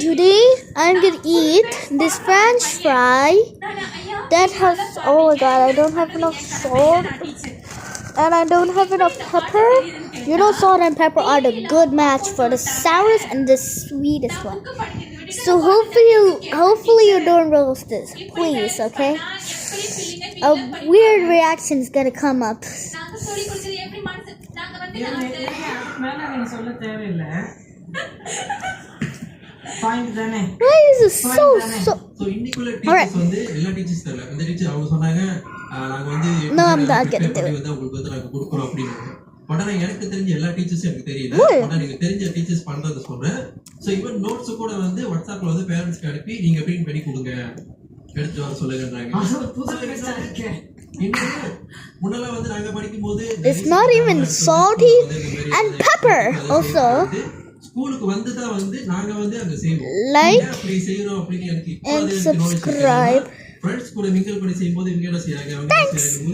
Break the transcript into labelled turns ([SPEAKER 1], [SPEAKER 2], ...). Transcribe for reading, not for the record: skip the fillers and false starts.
[SPEAKER 1] Today I'm gonna eat this French fry that has, oh my god, I don't have enough salt and I don't have enough pepper. You know, salt and pepper are the good match for the sourest and the sweetest one. So hopefully you don't roast this, please, okay? A weird reaction is gonna come up. Why is it so alright. No, I'm not gonna do it.
[SPEAKER 2] எனக்கு தெரிஞ்ச எல்லா டீச்சர்ஸும் எனக்கு தெரியல. ஆனா நீங்க தெரிஞ்ச teachers பண்றத சொல்றேன். சோ ஈவன் நோட்ஸ் கூட வந்து வாட்ஸ்அப்ல வந்து பேரண்ட்ஸ்க்கு அனுப்பி நீங்க பிரிண்ட் பண்ணி கொடுங்க. எடுத்து வர சொல்லுங்கன்றாங்க. முன்னெல்லாம் வந்து நாங்க படிக்கும்போது
[SPEAKER 1] It's not even salty and pepper also.
[SPEAKER 2] ஸ்கூலுக்கு வந்து தான் வந்து நாங்க வந்து அங்க செய்வோம்.
[SPEAKER 1] Like
[SPEAKER 2] அப்படி செய்றோம் அப்படி எனக்கு
[SPEAKER 1] and subscribe.
[SPEAKER 2] ஃப்ரெண்ட்ஸ் கூட மிங்கிள் பண்ணி செய்யும்போது இவங்க என்ன செய்றாங்க அவங்க செய்றாங்க